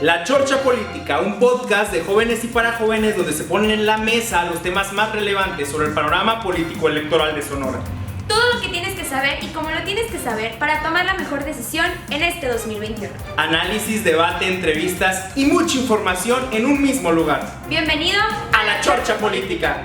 La Chorcha Política, un podcast de jóvenes y para jóvenes donde se ponen en la mesa los temas más relevantes sobre el panorama político electoral de Sonora. Todo lo que tienes que saber y cómo lo tienes que saber para tomar la mejor decisión en este 2021. Análisis, debate, entrevistas y mucha información en un mismo lugar. Bienvenido a La Chorcha Política.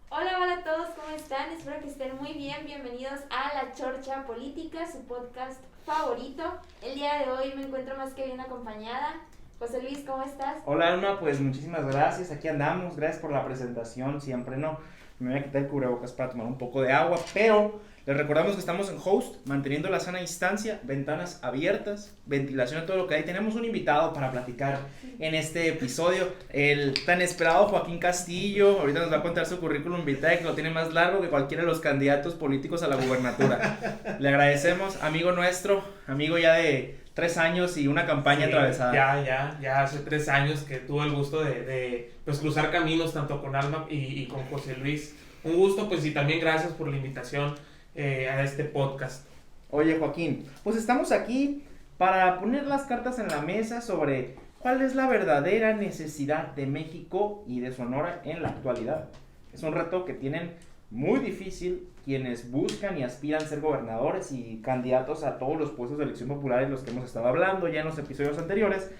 Hola a todos, ¿cómo están? Espero que estén muy bien. Bienvenidos a La Chorcha Política, su podcast favorito. El día de hoy me encuentro más que bien acompañada. José Luis, ¿cómo estás? Hola Alma, pues muchísimas gracias, aquí andamos, gracias por la presentación, siempre no, me voy a quitar el cubrebocas para tomar un poco de agua, pero les recordamos que estamos en Host, manteniendo la sana distancia, ventanas abiertas, ventilación a todo lo que hay. Tenemos un invitado para platicar en este episodio, el tan esperado Joaquín Castillo. Ahorita nos va a contar su currículum vitae, que lo tiene más largo que cualquiera de los candidatos políticos a la gubernatura. Le agradecemos, amigo nuestro, amigo ya de 3 años y una campaña atravesada. Ya hace 3 años que tuve el gusto de pues cruzar caminos tanto con Alma y con José Luis. Un gusto, pues, y también gracias por la invitación a este podcast. Oye, Joaquín, pues estamos aquí para poner las cartas en la mesa sobre cuál es la verdadera necesidad de México y de Sonora en la actualidad. Es un reto que tienen muy difícil quienes buscan y aspiran a ser gobernadores y candidatos a todos los puestos de elección popular en los que hemos estado hablando ya en los episodios anteriores.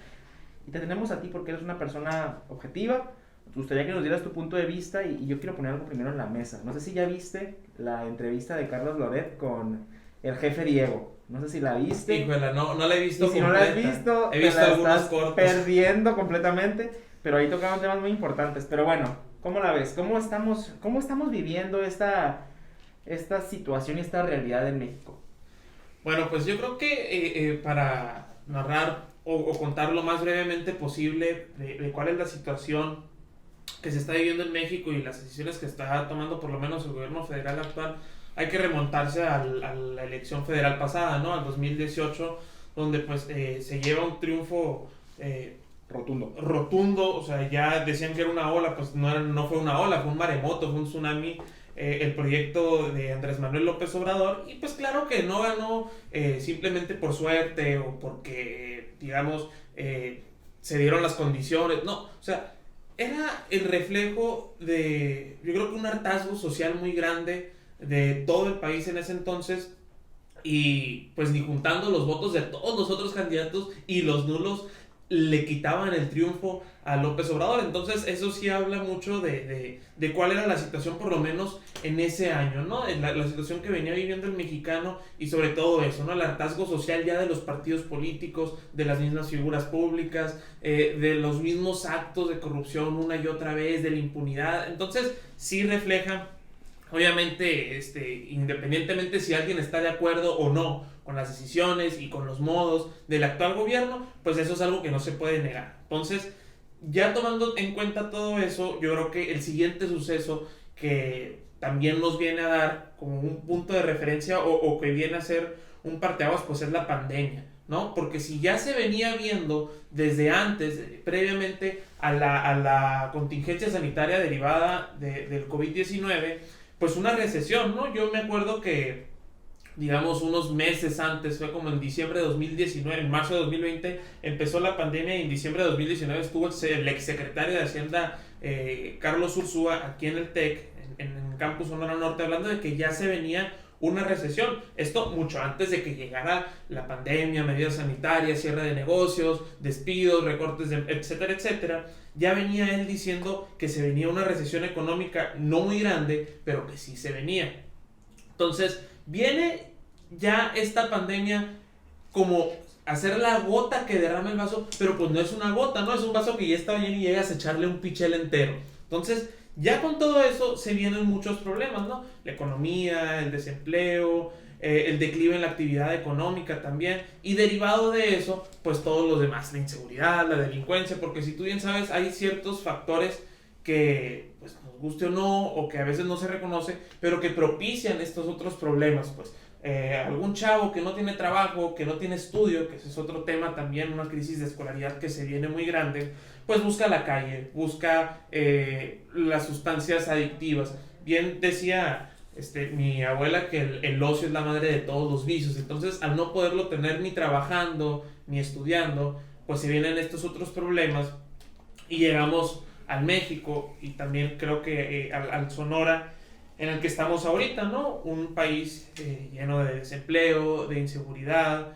Y te tenemos a ti porque eres una persona objetiva. Nos gustaría que nos dieras tu punto de vista y yo quiero poner algo primero en la mesa. No sé si ya viste la entrevista de Carlos Loret con el jefe Diego. No sé si la viste. Híjole, no la he visto y si completa. no la has visto, he visto algunos cortos. Perdiendo completamente. Pero ahí tocaban temas muy importantes. Pero bueno, ¿cómo la ves? ¿Cómo estamos viviendo esta situación y esta realidad en México? Bueno, pues yo creo que para narrar o contar lo más brevemente posible de cuál es la situación que se está viviendo en México y las decisiones que está tomando por lo menos el gobierno federal actual, hay que remontarse a la elección federal pasada, ¿no? Al 2018, donde pues se lleva un triunfo rotundo. O sea, ya decían que era una ola, pues no fue una ola, fue un maremoto, fue un tsunami, el proyecto de Andrés Manuel López Obrador. Y pues claro que no ganó simplemente por suerte o porque, digamos, se dieron las condiciones, no, o sea, era el reflejo de, yo creo que un hartazgo social muy grande de todo el país en ese entonces, y pues ni juntando los votos de todos los otros candidatos y los nulos le quitaban el triunfo a López Obrador. Entonces eso sí habla mucho de cuál era la situación por lo menos en ese año, ¿no? La situación que venía viviendo el mexicano y sobre todo eso, ¿no? El hartazgo social ya de los partidos políticos, de las mismas figuras públicas, de los mismos actos de corrupción una y otra vez, de la impunidad. Entonces sí refleja, obviamente, independientemente si alguien está de acuerdo o no con las decisiones y con los modos del actual gobierno, pues eso es algo que no se puede negar. Entonces, ya tomando en cuenta todo eso, yo creo que el siguiente suceso que también nos viene a dar como un punto de referencia o que viene a ser un parteaguas, pues es la pandemia, ¿no? Porque si ya se venía viendo desde antes, previamente a la contingencia sanitaria derivada del COVID-19, pues una recesión, ¿no? Yo me acuerdo que, digamos, unos meses antes, fue como en diciembre de 2019, en marzo de 2020 empezó la pandemia y en diciembre de 2019 estuvo el exsecretario de Hacienda, Carlos Ursúa, aquí en el TEC, en Campus Sonora Norte, hablando de que ya se venía una recesión. Esto mucho antes de que llegara la pandemia, medidas sanitarias, cierre de negocios, despidos, recortes, etcétera, etcétera. Ya venía él diciendo que se venía una recesión económica no muy grande, pero que sí se venía. Entonces, viene ya esta pandemia como hacer la gota que derrama el vaso, pero pues no es una gota, ¿no? Es un vaso que ya está lleno y llegas a echarle un pichel entero. Entonces, ya con todo eso se vienen muchos problemas, ¿no? La economía, el desempleo, el declive en la actividad económica también, y derivado de eso, pues todos los demás, la inseguridad, la delincuencia, porque si tú bien sabes, hay ciertos factores que, pues, nos guste o no, o que a veces no se reconoce, pero que propician estos otros problemas, pues, algún chavo que no tiene trabajo, que no tiene estudio, que ese es otro tema también, una crisis de escolaridad que se viene muy grande, pues busca la calle, busca las sustancias adictivas. Bien decía mi abuela que el ocio es la madre de todos los vicios. Entonces, al no poderlo tener ni trabajando ni estudiando, pues se vienen estos otros problemas y llegamos al México y también creo que al Sonora en el que estamos ahorita, ¿no? Un país lleno de desempleo, de inseguridad,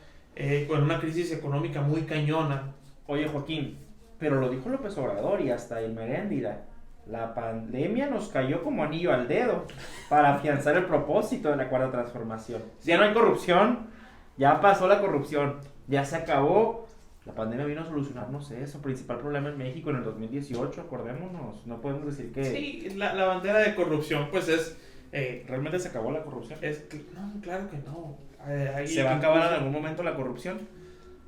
con una crisis económica muy cañona. Oye, Joaquín, pero lo dijo López Obrador y hasta el Meréndira. La pandemia nos cayó como anillo al dedo para afianzar el propósito de la cuarta transformación. Ya no hay corrupción, ya pasó la corrupción, ya se acabó. La pandemia vino a solucionarnos eso, principal problema en México en el 2018, acordémonos. No podemos decir que... Sí, la bandera de corrupción pues es... ¿realmente se acabó la corrupción? No, claro que no. ¿Se va a acabar en algún momento la corrupción?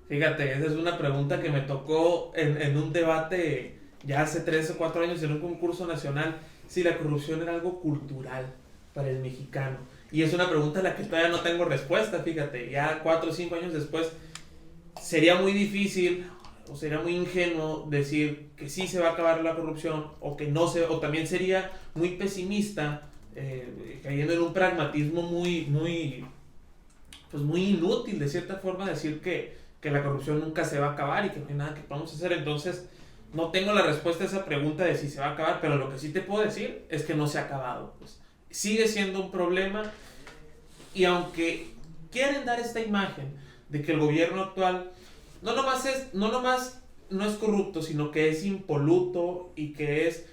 Fíjate, esa es una pregunta que me tocó en un debate ya hace 3 o 4 años en un concurso nacional, si la corrupción era algo cultural para el mexicano. Y es una pregunta a la que todavía no tengo respuesta, fíjate, ya 4 o 5 años después, sería muy difícil o sería muy ingenuo decir que sí se va a acabar la corrupción o que no se, o también sería muy pesimista, cayendo en un pragmatismo muy inútil de cierta forma decir que la corrupción nunca se va a acabar y que no hay nada que podamos hacer. Entonces no tengo la respuesta a esa pregunta de si se va a acabar, pero lo que sí te puedo decir es que no se ha acabado, pues. Sigue siendo un problema y aunque quieren dar esta imagen de que el gobierno actual no es corrupto, sino que es impoluto y que es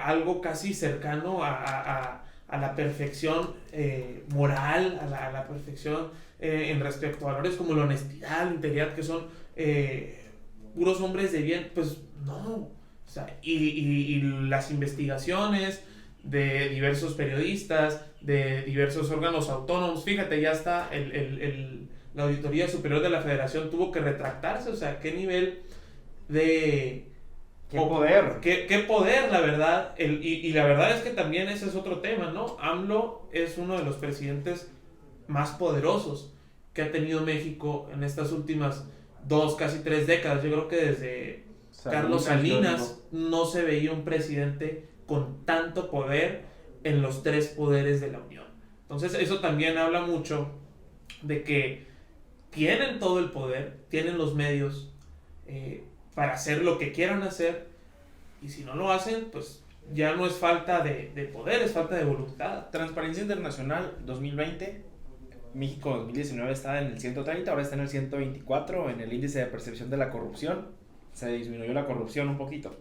algo casi cercano a la perfección moral, a la perfección en respecto a valores como la honestidad, la integridad, que son puros hombres de bien, pues no. O sea, y las investigaciones de diversos periodistas, de diversos órganos autónomos, fíjate, ya está la Auditoría Superior de la Federación tuvo que retractarse, o sea, qué nivel de... ¿Qué poder? ¿Qué poder, la verdad? Y la verdad es que también ese es otro tema, ¿no? AMLO es uno de los presidentes más poderosos que ha tenido México en estas últimas 2, casi 3 décadas. Yo creo que desde Carlos Salinas no se veía un presidente con tanto poder en los 3 poderes de la Unión. Entonces eso también habla mucho de que tienen todo el poder, tienen los medios para hacer lo que quieran hacer, y si no lo hacen, pues ya no es falta de poder, es falta de voluntad. Transparencia Internacional 2020, México 2019 estaba en el 130, ahora está en el 124 en el índice de percepción de la corrupción. Se disminuyó la corrupción un poquito,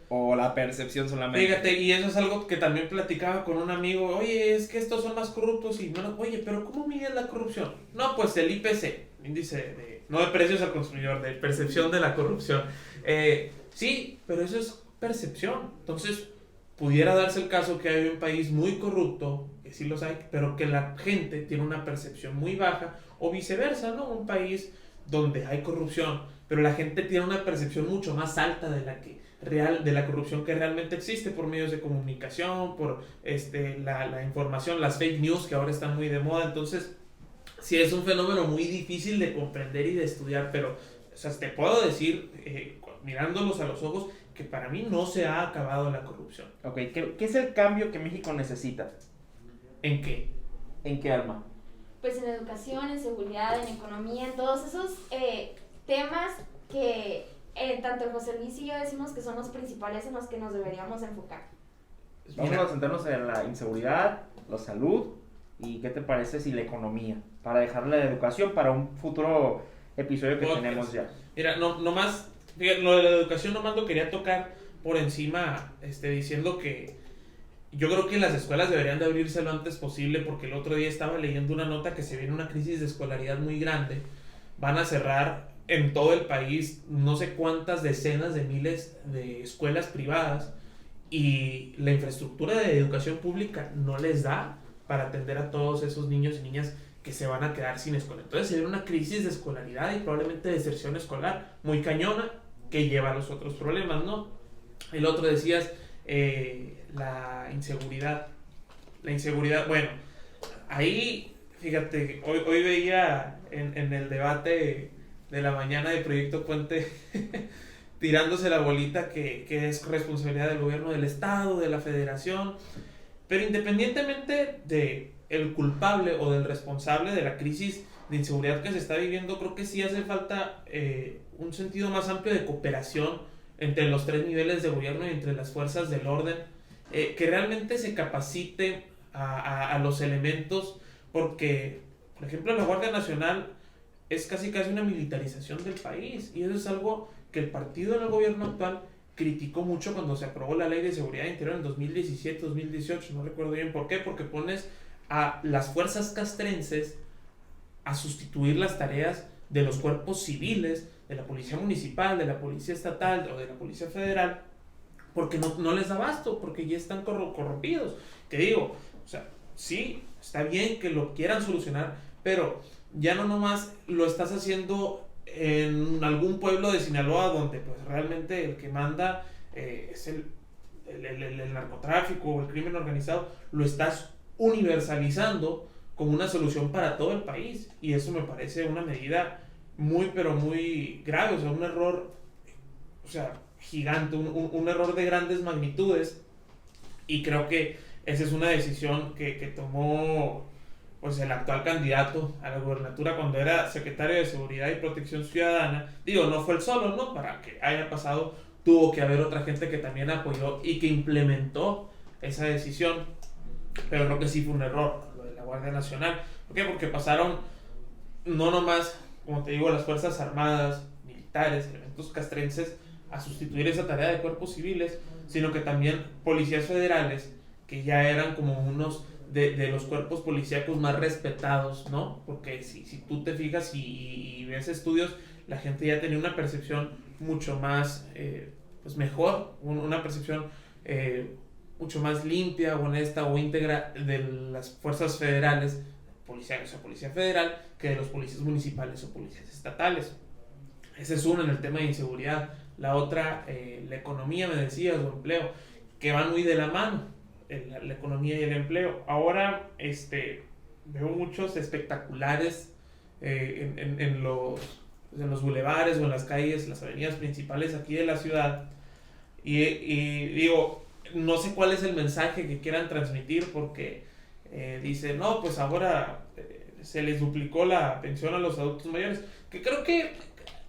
o la percepción solamente. Fíjate, y eso es algo que también platicaba con un amigo. Oye, es que estos son más corruptos y menos. Oye, pero ¿cómo miden la corrupción? No, pues el IPC, índice no de precios al consumidor, de percepción de la corrupción. Sí, pero eso es percepción. Entonces, pudiera darse el caso que hay un país muy corrupto, que sí los hay, pero que la gente tiene una percepción muy baja, o viceversa, ¿no? Un país donde hay corrupción, pero la gente tiene una percepción mucho más alta de la corrupción que realmente existe por medios de comunicación, por la información, las fake news que ahora están muy de moda. Entonces, sí es un fenómeno muy difícil de comprender y de estudiar, pero o sea, te puedo decir, mirándolos a los ojos, que para mí no se ha acabado la corrupción. Ok, ¿qué es el cambio que México necesita? ¿En qué? ¿En qué arma? Pues en educación, en seguridad, en economía, en todos esos temas que tanto José Luis y yo decimos que son los principales en los que nos deberíamos enfocar. Vamos a centrarnos en la inseguridad, la salud y ¿qué te parece si la economía? Para dejarle la educación para un futuro episodio que tenemos ya. Mira, nomás, fíjate, lo de la educación nomás lo quería tocar por encima, diciendo que yo creo que las escuelas deberían de abrirse lo antes posible, porque el otro día estaba leyendo una nota que se viene una crisis de escolaridad muy grande. Van a cerrar en todo el país no sé cuántas decenas de miles de escuelas privadas y la infraestructura de educación pública no les da para atender a todos esos niños y niñas que se van a quedar sin escuela. Entonces se viene una crisis de escolaridad y probablemente deserción escolar muy cañona que lleva a los otros problemas, ¿no? El otro decías, la inseguridad. La inseguridad, bueno, ahí Fíjate, hoy veía en el debate de la mañana de Proyecto Puente tirándose la bolita que es responsabilidad del gobierno del estado, de la federación, pero independientemente de el culpable o del responsable de la crisis de inseguridad que se está viviendo, creo que sí hace falta un sentido más amplio de cooperación entre los 3 niveles de gobierno y entre las fuerzas del orden, que realmente se capacite a los elementos, porque, por ejemplo, la Guardia Nacional es casi una militarización del país, y eso es algo que el partido en el gobierno actual criticó mucho cuando se aprobó la Ley de Seguridad Interior en 2017, 2018, no recuerdo bien por qué, porque pones a las fuerzas castrenses a sustituir las tareas de los cuerpos civiles, de la policía municipal, de la policía estatal o de la policía federal, porque no les da abasto, porque ya están corrompidos. Que digo, o sea, sí, está bien que lo quieran solucionar, pero ya no nomás lo estás haciendo en algún pueblo de Sinaloa donde pues realmente el que manda es el narcotráfico o el crimen organizado, lo estás universalizando como una solución para todo el país, y eso me parece una medida muy pero muy grave, o sea, un error, o sea, gigante, un error de grandes magnitudes, y creo que esa es una decisión que tomó pues el actual candidato a la gubernatura cuando era secretario de Seguridad y Protección Ciudadana. Digo, no fue el solo, ¿no? Para que haya pasado, tuvo que haber otra gente que también apoyó y que implementó esa decisión, pero creo que sí fue un error lo de la Guardia Nacional. ¿Por qué? Porque pasaron no nomás, como te digo, las Fuerzas Armadas, militares, elementos castrenses a sustituir esa tarea de cuerpos civiles, sino que también policías federales, que ya eran como unos de los cuerpos policíacos más respetados, ¿no? Porque si tú te fijas y ves estudios, la gente ya tenía una percepción mucho más, pues mejor, una percepción mucho más limpia, honesta o íntegra de las fuerzas federales, policía federal, que de los policías municipales o policías estatales. Ese es uno en el tema de inseguridad. La otra, la economía, me decías, o empleo, que van muy de la mano, la economía y el empleo. Ahora veo muchos espectaculares en los bulevares o en las calles, las avenidas principales aquí de la ciudad, y digo, no sé cuál es el mensaje que quieran transmitir, porque dicen, no, pues ahora se les duplicó la pensión a los adultos mayores, que creo que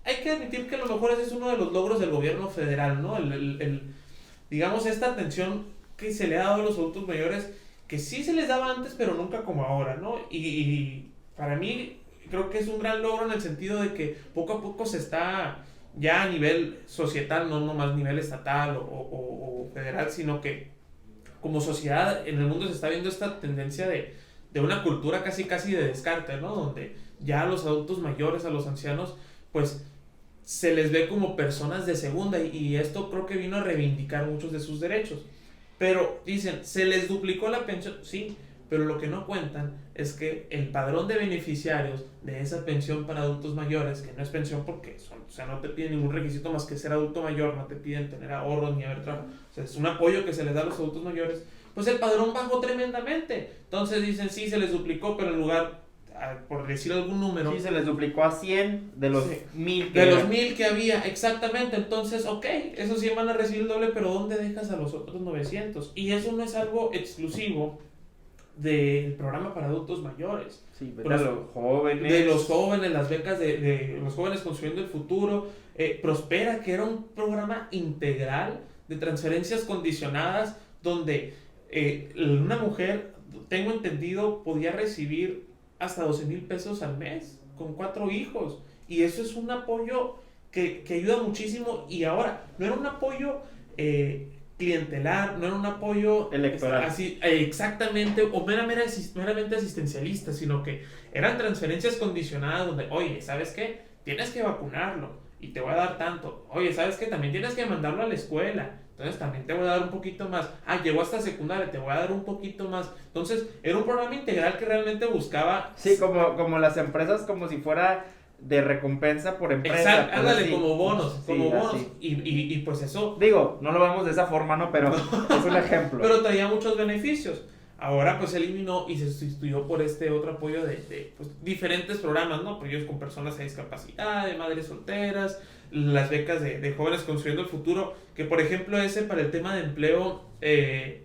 hay que admitir que a lo mejor ese es uno de los logros del gobierno federal, ¿no? Digamos, esta atención que se le ha dado a los adultos mayores, que sí se les daba antes, pero nunca como ahora, ¿no? Y para mí creo que es un gran logro en el sentido de que poco a poco se está ya a nivel societal, no nomás nivel estatal o federal, sino que como sociedad en el mundo se está viendo esta tendencia de una cultura casi de descarte, ¿no? Donde ya a los adultos mayores, a los ancianos, pues se les ve como personas de segunda, y esto creo que vino a reivindicar muchos de sus derechos. Pero dicen, ¿se les duplicó la pensión? Sí, pero lo que no cuentan es que el padrón de beneficiarios de esa pensión para adultos mayores, que no es pensión porque no te piden ningún requisito más que ser adulto mayor, no te piden tener ahorros ni haber trabajo, o sea, es un apoyo que se les da a los adultos mayores, pues el padrón bajó tremendamente. Entonces dicen, sí, se les duplicó, pero en lugar, por decir algún número, sí, se les duplicó a 100 de los 1000 que de los 1000 que había, exactamente. Entonces, ok, esos 100 van a recibir el doble, pero ¿dónde dejas a los otros 900? Y eso no es algo exclusivo del programa para adultos mayores. Sí, de los jóvenes. De los jóvenes, las becas de los jóvenes construyendo el futuro. Prospera, que era un programa integral de transferencias condicionadas, donde una mujer, tengo entendido, podía recibir hasta 12,000 pesos al mes con 4 hijos, y eso es un apoyo que ayuda muchísimo. Y ahora no era un apoyo clientelar, no era un apoyo electoral, así, exactamente, o meramente asistencialista, sino que eran transferencias condicionadas donde, oye, ¿sabes qué? Tienes que vacunarlo y te voy a dar tanto. Oye, ¿sabes qué? También tienes que mandarlo a la escuela, entonces también te voy a dar un poquito más. Llegó hasta secundaria, te voy a dar un poquito más. Entonces era un programa integral que realmente buscaba... Sí, como las empresas, como si fuera de recompensa por empresa. Exacto, ándale, sí, como bonos, sí, como bonos. Así. Y pues eso... Digo, no lo vemos de esa forma, ¿no? Pero es un ejemplo. Pero traía muchos beneficios. Ahora pues se eliminó y se sustituyó por este otro apoyo de pues, diferentes programas, ¿no? Apoyos con personas con discapacidad, de madres solteras, las becas de jóvenes construyendo el futuro, que por ejemplo ese para el tema de empleo es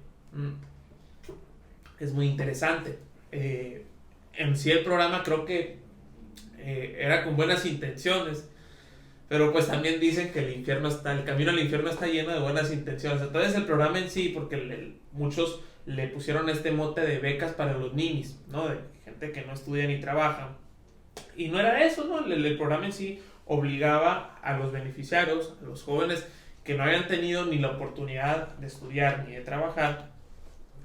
muy interesante. En sí el programa creo que era con buenas intenciones, pero pues también dicen que el camino al infierno está lleno de buenas intenciones. Entonces el programa en sí, porque muchos le pusieron este mote de becas para los ninis, ¿no? De gente que no estudia ni trabaja. Y no era eso, ¿no? El programa en sí obligaba a los beneficiarios, a los jóvenes que no habían tenido ni la oportunidad de estudiar ni de trabajar,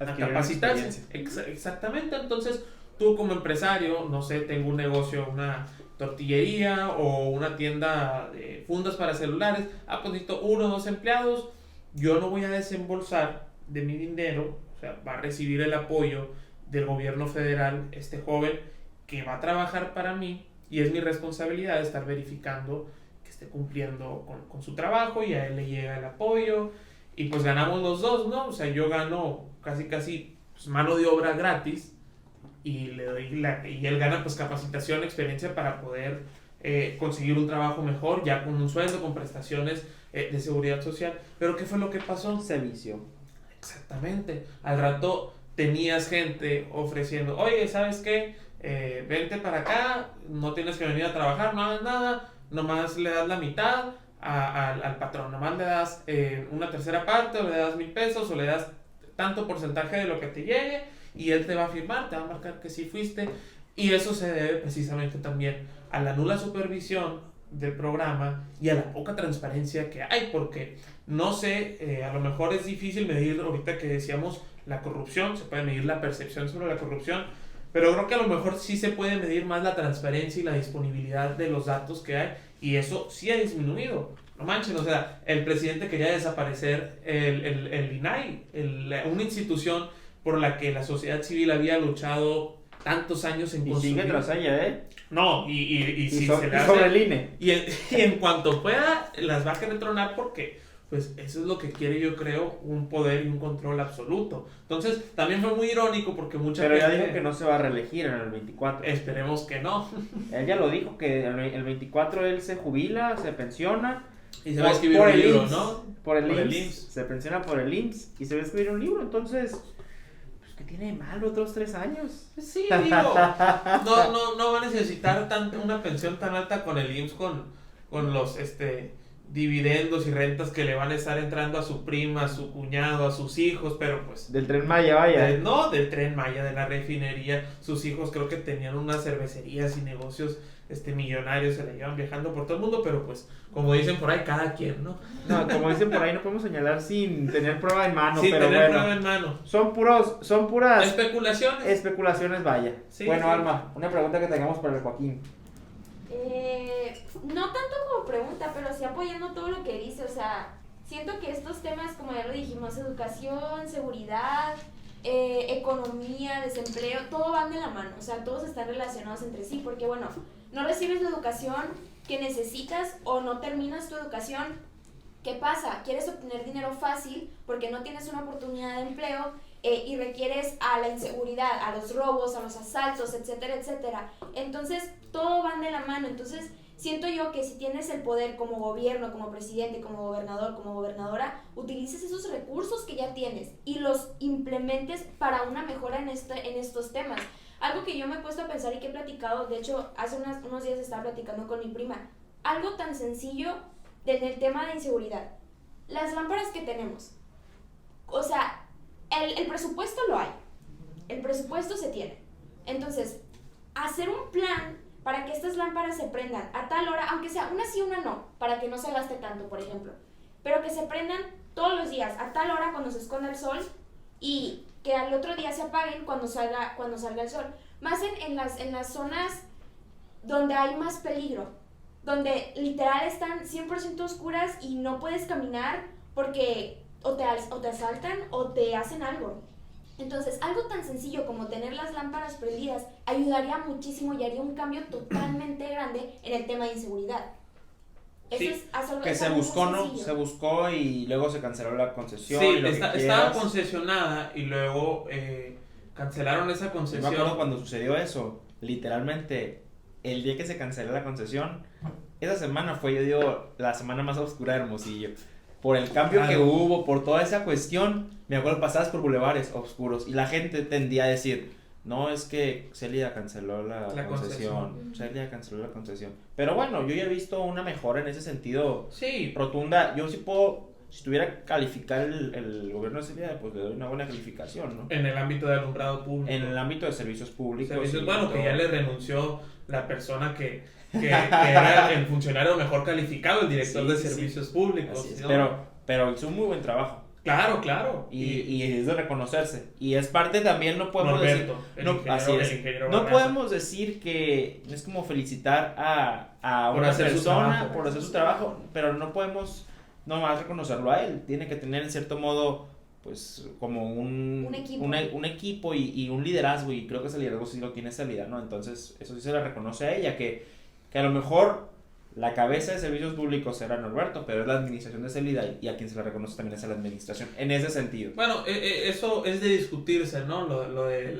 a capacitarse. Exactamente. Entonces tú como empresario, no sé, tengo un negocio, una tortillería o una tienda de fundas para celulares, pues necesito 1 o 2 empleados, yo no voy a desembolsar de mi dinero, o sea, va a recibir el apoyo del gobierno federal este joven que va a trabajar para mí y es mi responsabilidad estar verificando que esté cumpliendo con su trabajo y a él le llega el apoyo y pues ganamos los dos, ¿no? O sea, yo gano casi pues, mano de obra gratis y le doy y él gana pues capacitación, experiencia para poder conseguir un trabajo mejor, ya con un sueldo, con prestaciones de seguridad social. Pero ¿qué fue lo que pasó? Se vició. Exactamente. Al rato tenías gente ofreciendo, oye, ¿sabes qué? Vente para acá, no tienes que venir a trabajar, no hagas nada, nomás le das la mitad al patrón, nomás le das una tercera parte, o le das 1,000 pesos, o le das tanto porcentaje de lo que te llegue, y él te va a firmar, te va a marcar que sí fuiste, y eso se debe precisamente también a la nula supervisión del programa y a la poca transparencia que hay, porque no sé, a lo mejor es difícil medir, ahorita que decíamos la corrupción, se puede medir la percepción sobre la corrupción, pero creo que a lo mejor sí se puede medir más la transparencia y la disponibilidad de los datos que hay, y eso sí ha disminuido. No manchen, o sea, el presidente quería desaparecer el INAI, una institución por la que la sociedad civil había luchado tantos años en construir. Y sigue tras ella, ¿eh? No, y si se le hace, sobre el INE. Y en cuanto pueda, las va a querer tronar porque, pues, eso es lo que quiere, yo creo, un poder y un control absoluto. Entonces, también fue muy irónico porque mucha gente... Pero ya dijo que no se va a reelegir en el 24. Esperemos que no. Él ya lo dijo, que el 24 él se jubila, se pensiona. Y se va a escribir un libro, ¿no? Por el IMSS. Se pensiona por el IMSS y se va a escribir un libro, entonces... ¿Qué tiene de malo otros 3 años? Sí, digo, no va a necesitar una pensión tan alta con el IMSS, con los dividendos y rentas que le van a estar entrando a su prima, a su cuñado, a sus hijos, pero pues... Del Tren Maya, vaya. Del Tren Maya, de la refinería. Sus hijos creo que tenían unas cervecerías y negocios millonarios, se la llevan viajando por todo el mundo, pero pues, como dicen por ahí, cada quien, ¿no? No, como dicen por ahí, no podemos señalar sin tener prueba en mano, sin pero tener bueno, prueba en mano. Son puras especulaciones, vaya. Sí, bueno, sí. Alma, una pregunta que tengamos para el Joaquín. No tanto como pregunta, pero sí apoyando todo lo que dice, o sea, siento que estos temas, como ya lo dijimos, educación, seguridad, economía, desempleo, todo van de la mano, o sea, todos están relacionados entre sí, porque bueno, no recibes la educación que necesitas o no terminas tu educación, ¿qué pasa? Quieres obtener dinero fácil porque no tienes una oportunidad de empleo y requieres a la inseguridad, a los robos, a los asaltos, etcétera, etcétera. Entonces, todo van de la mano. Entonces, siento yo que si tienes el poder como gobierno, como presidente, como gobernador, como gobernadora, utilices esos recursos que ya tienes y los implementes para una mejora en estos temas. Algo que yo me he puesto a pensar y que he platicado, de hecho, hace unos días estaba platicando con mi prima, algo tan sencillo en el tema de inseguridad. Las lámparas que tenemos, o sea, el presupuesto lo hay, el presupuesto se tiene. Entonces, hacer un plan para que estas lámparas se prendan a tal hora, aunque sea una sí, una no, para que no se gaste tanto, por ejemplo, pero que se prendan todos los días, a tal hora cuando se esconda el sol y que al otro día se apaguen cuando salga el sol. Más en las zonas donde hay más peligro, donde literal están 100% oscuras y no puedes caminar porque o te asaltan o te hacen algo. Entonces, algo tan sencillo como tener las lámparas prendidas ayudaría muchísimo y haría un cambio totalmente grande en el tema de inseguridad. Eso sí, es algo que se buscó, ¿no? Se buscó y luego se canceló la concesión. Sí, estaba concesionada y luego cancelaron esa Yo concesión. me acuerdo cuando sucedió eso, literalmente, el día que se canceló la concesión, esa semana fue, yo digo, la semana más oscura de Hermosillo. Por el cambio que hubo, por toda esa cuestión, me acuerdo, pasabas por bulevares oscuros y la gente tendía a decir, no, es que Celida canceló la concesión. Celida canceló la concesión. Pero bueno, yo ya he visto una mejora en ese sentido Sí, rotunda. Yo sí puedo, si tuviera que calificar el gobierno de Celida, pues le doy una buena calificación, ¿no? en el ámbito de alumbrado público. En el ámbito de servicios públicos. Servicios, y bueno, que todo. ya le renunció la persona que era el funcionario mejor calificado, el director Sí, de sí, servicios públicos. Así es, ¿no? pero hizo un muy buen trabajo. Claro. Y es de reconocerse. Y es parte también, no podemos Norberto, decir. Así es. ingeniero No Barraza. podemos decir que es como felicitar a Por una hacer su persona trabajo. por hacer su trabajo, pero no podemos nomás reconocerlo a él. Tiene que tener en cierto modo, pues, como un equipo. un equipo y un liderazgo. Y creo que ese liderazgo sí lo tiene Celida, ¿no? Entonces, eso sí se le reconoce a ella, que a lo mejor la cabeza de servicios públicos era Norberto, pero es la administración de Celida y a quien se le reconoce también es a la administración, en ese sentido. Bueno, eso es de discutirse, ¿no? Lo de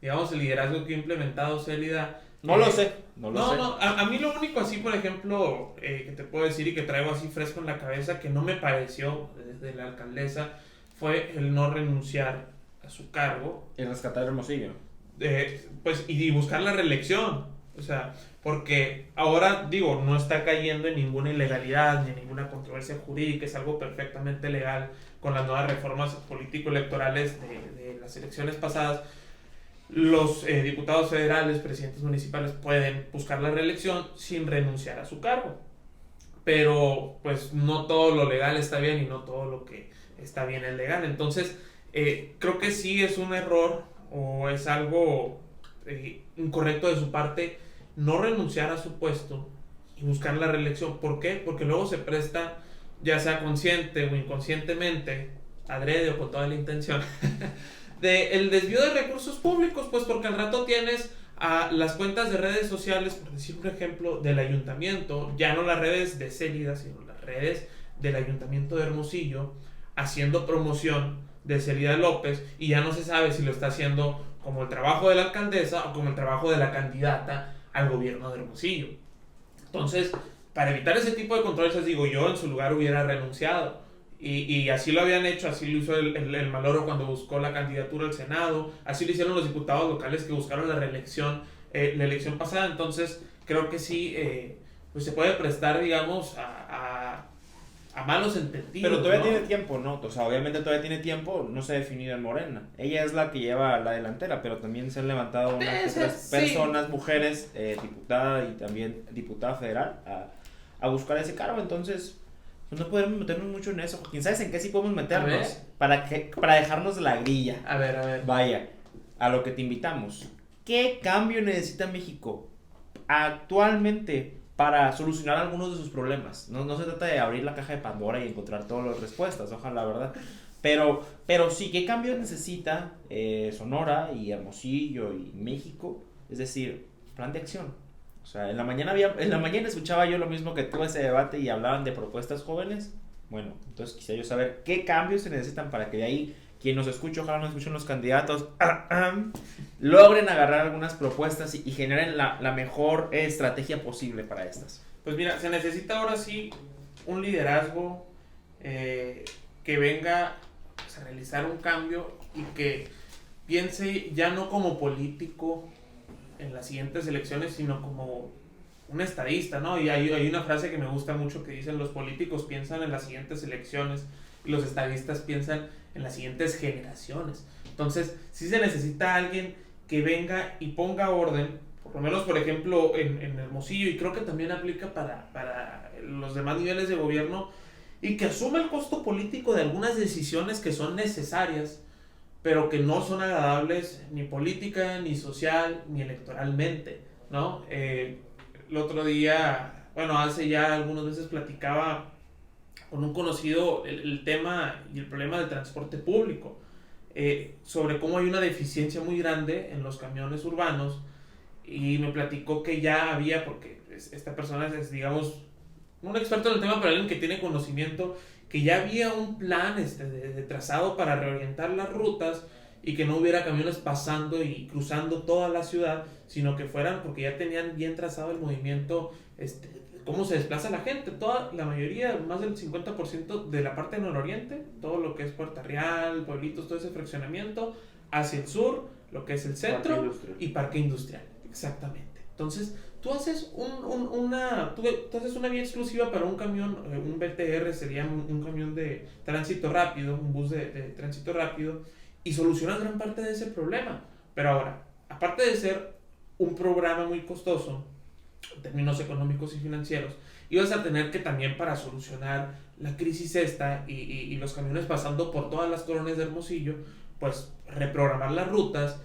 digamos, el liderazgo que ha implementado Celida. No lo sé. No, a mí lo único así, por ejemplo, que te puedo decir y que traigo así fresco en la cabeza, que no me pareció desde la alcaldesa, fue el no renunciar a su cargo. El rescatar Hermosillo. Pues, y buscar la reelección. O sea, porque ahora, digo, no está cayendo en ninguna ilegalidad ni en ninguna controversia jurídica, es algo perfectamente legal con las nuevas reformas político-electorales de las elecciones pasadas. Los diputados federales, presidentes municipales pueden buscar la reelección sin renunciar a su cargo. Pero, pues, no todo lo legal está bien y no todo lo que está bien es legal. Entonces, creo que sí es un error o es algo incorrecto de su parte no renunciar a su puesto y buscar la reelección. ¿Por qué? Porque luego se presta, ya sea consciente o inconscientemente, adrede o con toda la intención, el desvío de recursos públicos, pues porque al rato tienes a las cuentas de redes sociales, por decir un ejemplo, del ayuntamiento, ya no las redes de Celida, sino las redes del ayuntamiento de Hermosillo, haciendo promoción de Celida López, y ya no se sabe si lo está haciendo como el trabajo de la alcaldesa o como el trabajo de la candidata al gobierno de Hermosillo. Entonces, para evitar ese tipo de controversias, digo, yo en su lugar hubiera renunciado. Y así lo habían hecho, así lo hizo el Maloro cuando buscó la candidatura al Senado, así lo hicieron los diputados locales que buscaron la reelección, la elección pasada. Entonces, creo que sí, pues se puede prestar, digamos, a malos entendidos. Pero todavía ¿no? tiene tiempo, ¿no? O sea, obviamente todavía tiene tiempo, no se ha definido en Morena. Ella es la que lleva la delantera, pero también se han levantado unas otras personas, mujeres, diputada y también diputada federal a buscar ese cargo. Entonces, pues no podemos meternos mucho en eso. ¿Quién sabe en qué sí podemos meternos? Para dejarnos la grilla. A ver. Vaya, a lo que te invitamos. ¿Qué cambio necesita México actualmente para solucionar algunos de sus problemas? No se trata de abrir la caja de Pandora y encontrar todas las respuestas, ojalá, ¿verdad? Pero sí, ¿qué cambio necesita Sonora y Hermosillo y México? Es decir, plan de acción. O sea, en la mañana escuchaba yo lo mismo que tú, ese debate, y hablaban de propuestas jóvenes. Bueno, entonces quisiera yo saber qué cambios se necesitan para que de ahí quien nos escuche, ojalá nos escuchen los candidatos, logren agarrar algunas propuestas y generen la mejor estrategia posible para estas. Pues mira, se necesita ahora sí un liderazgo que venga pues, a realizar un cambio y que piense ya no como político en las siguientes elecciones, sino como un estadista, ¿no? Y hay una frase que me gusta mucho que dicen: los políticos piensan en las siguientes elecciones y los estadistas piensan en las siguientes generaciones. Entonces, sí se necesita alguien que venga y ponga orden, por lo menos, por ejemplo, en Hermosillo, y creo que también aplica para los demás niveles de gobierno, y que asuma el costo político de algunas decisiones que son necesarias, pero que no son agradables ni política, ni social, ni electoralmente, ¿no? El otro día, bueno, hace ya algunas veces platicaba con un conocido el tema y el problema del transporte público, sobre cómo hay una deficiencia muy grande en los camiones urbanos, y me platicó que ya había, porque esta persona es, digamos, un experto en el tema, pero alguien que tiene conocimiento, que ya había un plan de trazado para reorientar las rutas, y que no hubiera camiones pasando y cruzando toda la ciudad, sino que fueran, porque ya tenían bien trazado el movimiento, cómo se desplaza la gente. La mayoría, más del 50% de la parte nororiente, todo lo que es Puerta Real, pueblitos, todo ese fraccionamiento, hacia el sur, lo que es el centro y parque industrial. Exactamente. Entonces, tú haces una vía exclusiva para un camión, un BTR sería un camión de tránsito rápido, un bus de tránsito rápido, y solucionas gran parte de ese problema. Pero ahora, aparte de ser un programa muy costoso, en términos económicos y financieros, ibas a tener que también, para solucionar la crisis y los camiones pasando por todas las colonias de Hermosillo, pues reprogramar las rutas,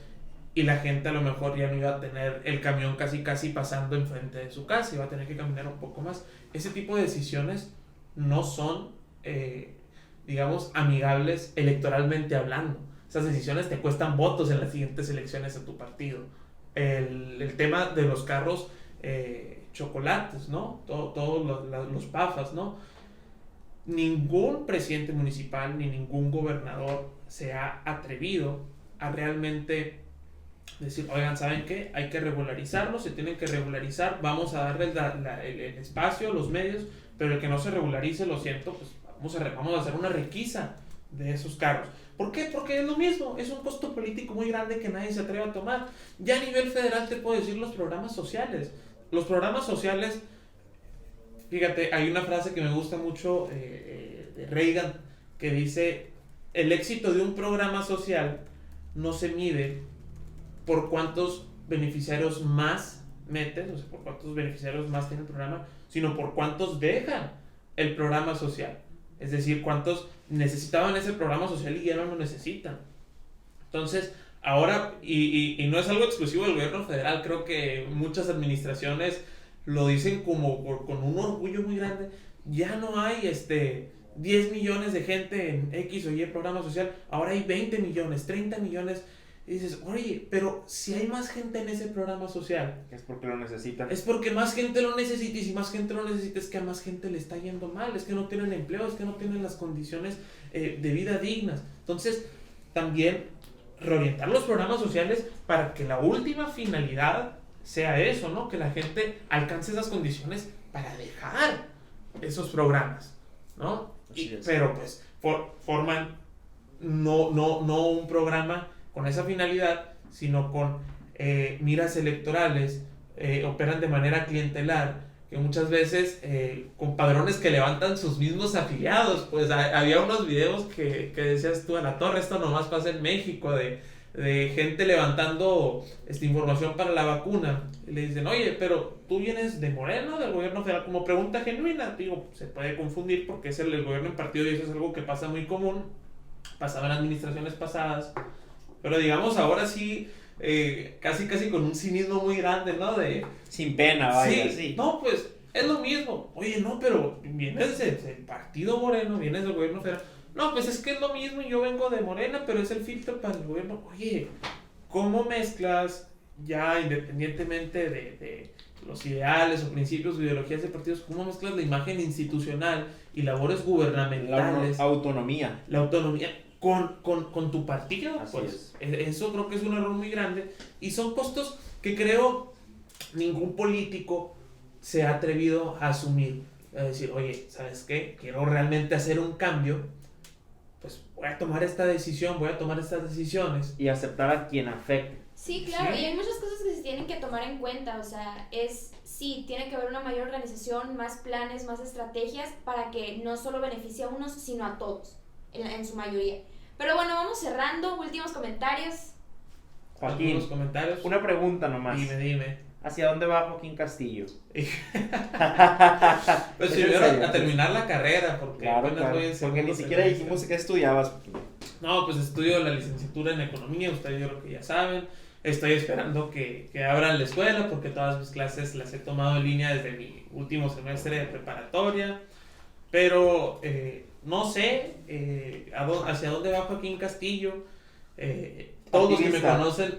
y la gente a lo mejor ya no iba a tener el camión casi pasando enfrente de su casa, iba a tener que caminar un poco más. Ese tipo de decisiones no son, digamos, amigables electoralmente hablando. Esas decisiones te cuestan votos en las siguientes elecciones de tu partido. El tema de los carros chocolates, ¿no? Todos los PAFAs, ¿no? Ningún presidente municipal ni ningún gobernador se ha atrevido a realmente decir, oigan, ¿saben qué? Hay que regularizarlo, se tienen que regularizar, vamos a darles el espacio, los medios, pero el que no se regularice, lo siento, pues vamos a hacer una requisa de esos carros. ¿Por qué? Porque es lo mismo, es un costo político muy grande que nadie se atreve a tomar. Ya a nivel federal te puedo decir los programas sociales. Los programas sociales, fíjate, hay una frase que me gusta mucho de Reagan, que dice, el éxito de un programa social no se mide por cuántos beneficiarios más metes, o sea, por cuántos beneficiarios más tiene el programa, sino por cuántos dejan el programa social. Es decir, cuántos necesitaban ese programa social y ya no lo necesitan. Entonces, ahora, y no es algo exclusivo del gobierno federal, creo que muchas administraciones lo dicen como con un orgullo muy grande, ya no hay 10 millones de gente en X o Y programa social, ahora hay 20 millones, 30 millones. Y dices, oye, pero si hay más gente en ese programa social, es porque lo necesitan. Es porque más gente lo necesita, y si más gente lo necesita es que a más gente le está yendo mal, es que no tienen empleo, es que no tienen las condiciones de vida dignas. Entonces, también reorientar los programas sociales para que la última finalidad sea eso, ¿no? Que la gente alcance esas condiciones para dejar esos programas, ¿no? Pero pues forman no un programa con esa finalidad, sino con miras electorales, operan de manera clientelar, que muchas veces con padrones que levantan sus mismos afiliados. Pues había unos videos que decías tú, a la torre, esto nomás pasa en México, de gente levantando información para la vacuna, y le dicen, oye, pero tú vienes de Morena, del gobierno federal, como pregunta genuina. Digo, se puede confundir porque es el gobierno en partido y eso es algo que pasa muy común, pasaba en administraciones pasadas. Pero digamos, ahora sí, casi con un cinismo muy grande, ¿no? Sin pena, vaya, sí. Sí. No, pues, es lo mismo. Oye, no, pero vienes del partido Moreno, vienes del gobierno federal. No, pues es que es lo mismo y yo vengo de Morena, pero es el filtro para el gobierno. Oye, ¿cómo mezclas ya, independientemente de los ideales o principios o ideologías de partidos, cómo mezclas la imagen institucional y labores gubernamentales? La autonomía. La autonomía con tu partido. Así Pues eso creo que es un error muy grande y son costos que creo ningún político se ha atrevido a asumir, a decir, oye, ¿sabes qué? Quiero realmente hacer un cambio, pues voy a tomar esta decisión, voy a tomar estas decisiones Y aceptar a quien afecte. Sí, claro, Sí. y hay muchas cosas que se tienen que tomar en cuenta, o sea, sí, tiene que haber una mayor organización, más planes, más estrategias para que no solo beneficie a unos, sino a todos, en su mayoría. Pero bueno, vamos cerrando, últimos comentarios. Joaquín, algunos comentarios. una pregunta nomás. Dime. ¿Hacia dónde va Joaquín Castillo? Pues ¿Es si en hubiera serio? a terminar la carrera, porque Claro, apenas voy en porque segundo ni siquiera semestre. dijimos que estudiabas. No, pues estudio la licenciatura en economía, ustedes yo creo que ya saben. Estoy esperando que abran la escuela porque todas mis clases las he tomado en línea desde mi último semestre de preparatoria. Pero no sé hacia dónde va Joaquín Castillo. Todos los que me Activista. conocen,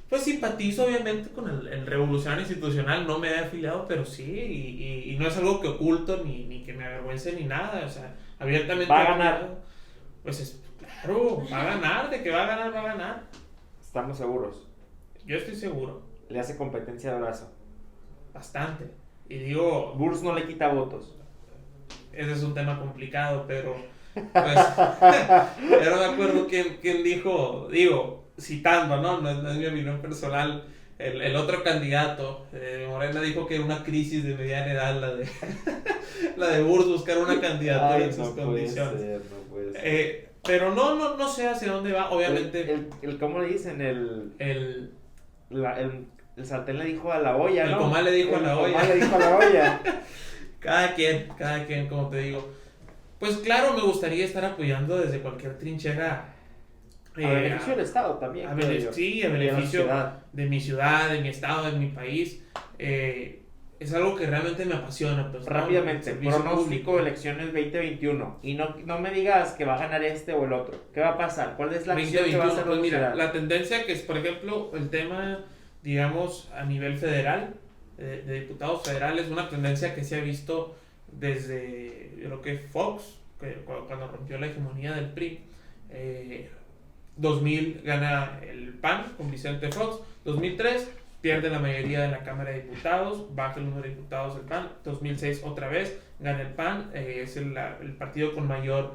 pues simpatizo obviamente con el revolucionario institucional, no me he afiliado, pero sí, y no es algo que oculto ni que me avergüence ni nada, o sea, abiertamente. Va a ganar. Pues Claro, va a ganar, de que va a ganar, va a ganar. Estamos seguros. Yo estoy seguro, Le hace competencia de brazo. bastante. Y digo, Burs no le quita votos. ese es un tema complicado, pero pues, ya no me acuerdo quién dijo, digo, citando, no es mi opinión personal, el otro candidato, Morena, dijo que era una crisis de mediana edad la de Burs buscar una candidatura Ay, en sus condiciones. No puede ser. Pero no sé hacia dónde va, obviamente. ¿Cómo le dicen? El El sartén le dijo a la olla, El ¿no? comal le dijo a la olla. El comal le dijo a la olla. Cada quien, como te digo. Pues claro, me gustaría estar apoyando desde cualquier trinchera. A beneficio del Estado también. creo yo. Sí, a Y de la beneficio sociedad. de mi ciudad, de mi estado, de mi país. Es algo que realmente me apasiona. Pues, ¿no? Rápidamente, El servicio pronóstico público. elecciones 2021. Y no me digas que va a ganar este o el otro. ¿Qué va a pasar? ¿Cuál es la acción que va a 2021, hacer pues la mira, sociedad? la tendencia que es, por ejemplo, el tema, digamos, a nivel federal, de diputados federales, una tendencia que se ha visto desde, yo creo que Fox, cuando rompió la hegemonía del PRI. 2000 gana el PAN con Vicente Fox, 2003 pierde la mayoría de la Cámara de Diputados, baja el número de diputados del PAN, 2006 otra vez gana el PAN, es el partido con mayor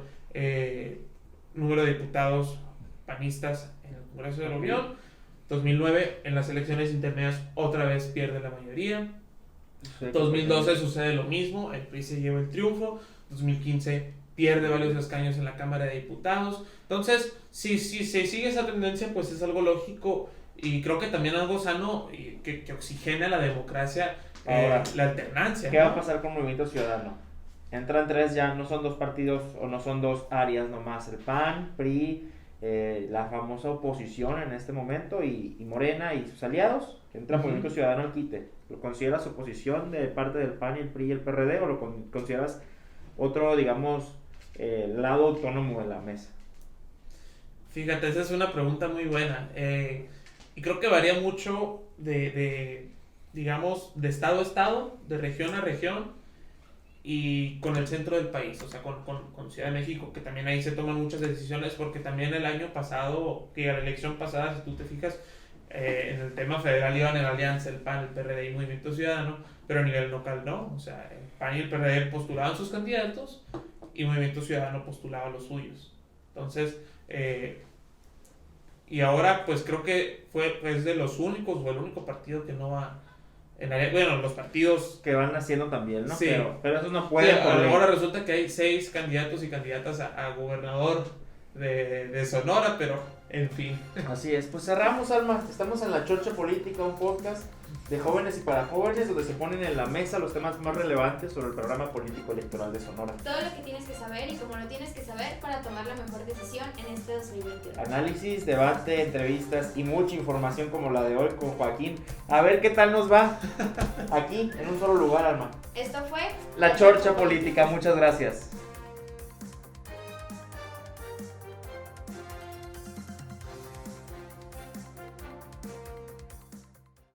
número de diputados panistas en el Congreso de la Unión. 2009 en las elecciones intermedias otra vez pierde la mayoría. 2012 sucede lo mismo, el PRI se lleva el triunfo. 2015 pierde varios escaños en la Cámara de Diputados. Entonces, si se sigue esa tendencia, pues es algo lógico y creo que también algo sano y que oxigena la democracia, Ahora, la alternancia. ¿Qué ¿no? va a pasar con Movimiento Ciudadano? Entran tres ya, no son dos partidos o no son dos áreas nomás. El PAN, PRI, la famosa oposición en este momento y Morena y sus aliados. Entra Movimiento Ciudadano al quite. ¿Lo consideras oposición de parte del PAN, el PRI y el PRD o lo consideras otro, digamos, lado autónomo de la mesa? Fíjate, esa es una pregunta muy buena. Y creo que varía mucho digamos, de estado a estado, de región a región y con el centro del país, o sea, con Ciudad de México, que también ahí se toman muchas decisiones, porque también el año pasado, que a la elección pasada, si tú te fijas, en el tema federal iban en alianza el PAN, el PRD y Movimiento Ciudadano, pero a nivel local no, o sea, el PAN y el PRD postulaban sus candidatos y Movimiento Ciudadano postulaba los suyos. Entonces, y ahora pues creo que es de los únicos o el único partido que no va bueno, los partidos Que van haciendo también, ¿no? Sí. Pero eso no sí, puede. por ley. ahora resulta que hay 6 candidatos y candidatas a gobernador de Sonora, pero en fin. Así es, pues cerramos, Alma. Estamos en La Chorcha Política, un podcast de jóvenes y para jóvenes donde se ponen en la mesa los temas más relevantes sobre el programa político electoral de Sonora. Todo lo que tienes que saber y como lo tienes que saber para tomar la mejor decisión en este 2021. Análisis, debate, entrevistas y mucha información como la de hoy con Joaquín. A ver qué tal nos va aquí en un solo lugar, Alma. Esto fue La Chorcha Política, muchas gracias.